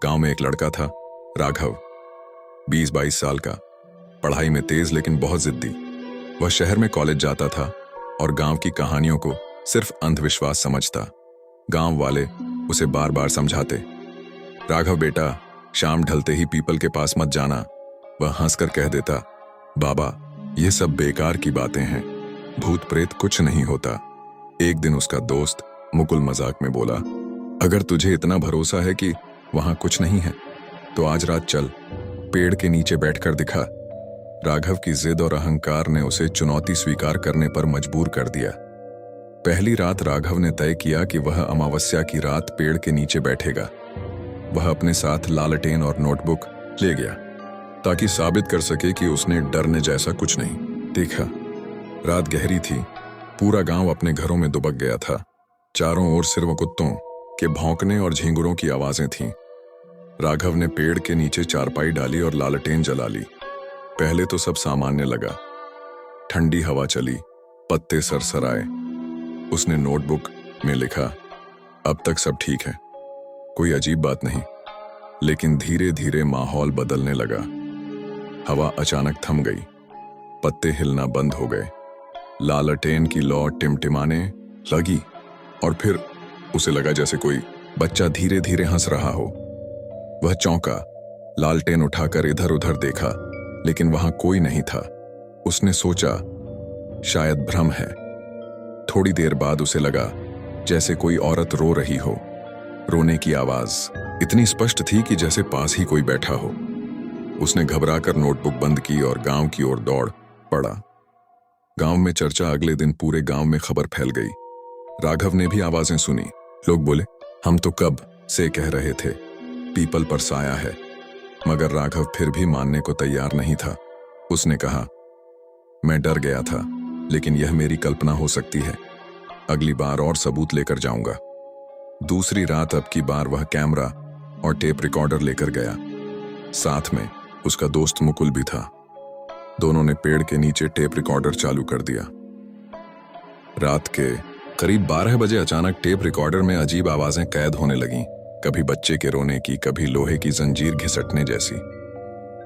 गांव में एक लड़का था, राघव, 20-22 साल का, पढ़ाई में तेज लेकिन बहुत जिद्दी। वह शहर में कॉलेज जाता था और गांव की कहानियों को सिर्फ अंधविश्वास समझता। गांव वाले उसे बार बार समझाते, राघव बेटा, शाम ढलते ही पीपल के पास मत जाना। वह हंसकर कह देता, बाबा, ये सब बेकार की बातें हैं, भूत प्रेत कुछ नहीं होता। एक दिन उसका दोस्त मुकुल मजाक में बोला, अगर तुझे इतना भरोसा है कि वहां कुछ नहीं है तो आज रात चल, पेड़ के नीचे बैठकर दिखा। राघव की जिद और अहंकार ने उसे चुनौती स्वीकार करने पर मजबूर कर दिया। पहली रात राघव ने तय किया कि वह अमावस्या की रात पेड़ के नीचे बैठेगा। वह अपने साथ लालटेन और नोटबुक ले गया ताकि साबित कर सके कि उसने डरने जैसा कुछ नहीं देखा। रात गहरी थी, पूरा गांव अपने घरों में दुबक गया था। चारों ओर सिर्फ कुत्तों के भौंकने और झींगुरों की आवाजें थीं। राघव ने पेड़ के नीचे चारपाई डाली और लालटेन जला ली। पहले तो सब सामान्य लगा, ठंडी हवा चली, पत्ते सरसराए। उसने नोटबुक में लिखा, अब तक सब ठीक है, कोई अजीब बात नहीं। लेकिन धीरे धीरे माहौल बदलने लगा। हवा अचानक थम गई, पत्ते हिलना बंद हो गए, लालटेन की लौ टिमटिमाने लगी और फिर उसे लगा जैसे कोई बच्चा धीरे धीरे हंस रहा हो। वह चौंका, लालटेन उठाकर इधर उधर देखा, लेकिन वहां कोई नहीं था। उसने सोचा, शायद भ्रम है। थोड़ी देर बाद उसे लगा जैसे कोई औरत रो रही हो। रोने की आवाज इतनी स्पष्ट थी कि जैसे पास ही कोई बैठा हो। उसने घबराकर नोटबुक बंद की और गांव की ओर दौड़ पड़ा। गांव में चर्चा, अगले दिन पूरे गांव में खबर फैल गई। राघव ने भी आवाजें सुनी। लोग बोले, हम तो कब से कह रहे थे पीपल पर साया है। मगर राघव फिर भी मानने को तैयार नहीं था। उसने कहा, मैं डर गया था, लेकिन यह मेरी कल्पना हो सकती है। अगली बार और सबूत लेकर जाऊंगा। दूसरी रात अब की बार वह कैमरा और टेप रिकॉर्डर लेकर गया। साथ में उसका दोस्त मुकुल भी था। दोनों ने पेड़ के नीचे टेप रिकॉर्डर चालू कर दिया। रात के करीब 12 बजे अचानक टेप रिकॉर्डर में अजीब आवाजें कैद होने लगीं। कभी बच्चे के रोने की, कभी लोहे की जंजीर घिसटने जैसी।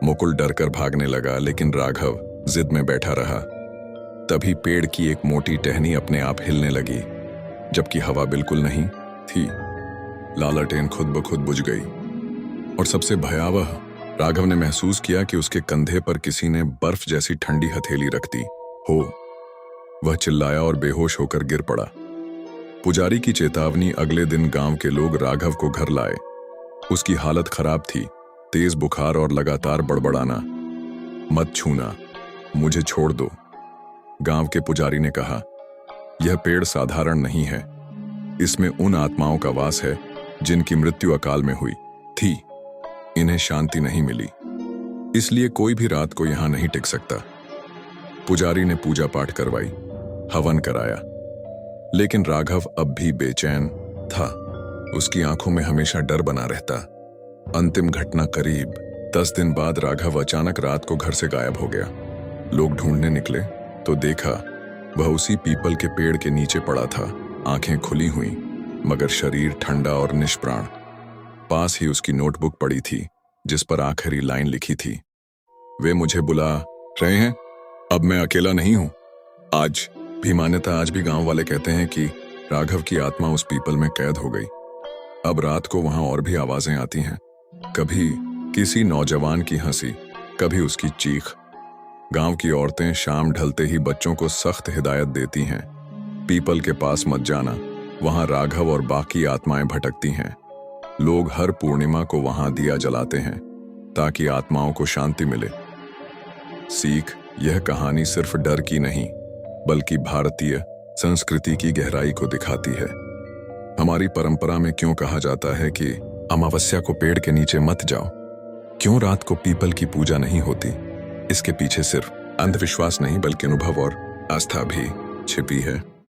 मुकुल डरकर भागने लगा, लेकिन राघव जिद में बैठा रहा। तभी पेड़ की एक मोटी टहनी अपने आप हिलने लगी, जबकि हवा बिल्कुल नहीं थी। लालटेन खुद ब खुद बुझ गई और सबसे भयावह, राघव ने महसूस किया कि उसके कंधे पर किसी ने बर्फ जैसी ठंडी हथेली रख दी हो। वह चिल्लाया और बेहोश होकर गिर पड़ा। पुजारी की चेतावनी, अगले दिन गांव के लोग राघव को घर लाए। उसकी हालत खराब थी, तेज बुखार और लगातार बड़बड़ाना। मत छूना, मुझे छोड़ दो, गांव के पुजारी ने कहा। यह पेड़ साधारण नहीं है, इसमें उन आत्माओं का वास है जिनकी मृत्यु अकाल में हुई थी। इन्हें शांति नहीं मिली, इसलिए कोई भी रात को यहां नहीं टिक सकता। पुजारी ने पूजा पाठ करवाई, हवन कराया, लेकिन राघव अब भी बेचैन था। उसकी आंखों में हमेशा डर बना रहता। अंतिम घटना करीब 10 दिन बाद राघव अचानक रात को घर से गायब हो गया। लोग ढूंढने निकले तो देखा वह उसी पीपल के पेड़ के नीचे पड़ा था, आंखें खुली हुई मगर शरीर ठंडा और निष्प्राण। पास ही उसकी नोटबुक पड़ी थी जिस पर आखिरी लाइन लिखी थी, वे मुझे बुला रहे हैं, अब मैं अकेला नहीं हूं। आज भी मान्यता, आज भी गांव वाले कहते हैं कि राघव की आत्मा उस पीपल में कैद हो गई। अब रात को वहां और भी आवाजें आती हैं, कभी किसी नौजवान की हंसी, कभी उसकी चीख। गांव की औरतें शाम ढलते ही बच्चों को सख्त हिदायत देती हैं, पीपल के पास मत जाना, वहां राघव और बाकी आत्माएं भटकती हैं। लोग हर पूर्णिमा को वहां दिया जलाते हैं ताकि आत्माओं को शांति मिले। सीख, यह कहानी सिर्फ डर की नहीं बल्कि भारतीय संस्कृति की गहराई को दिखाती है। हमारी परंपरा में क्यों कहा जाता है कि अमावस्या को पेड़ के नीचे मत जाओ, क्यों रात को पीपल की पूजा नहीं होती, इसके पीछे सिर्फ अंधविश्वास नहीं बल्कि अनुभव और आस्था भी छिपी है।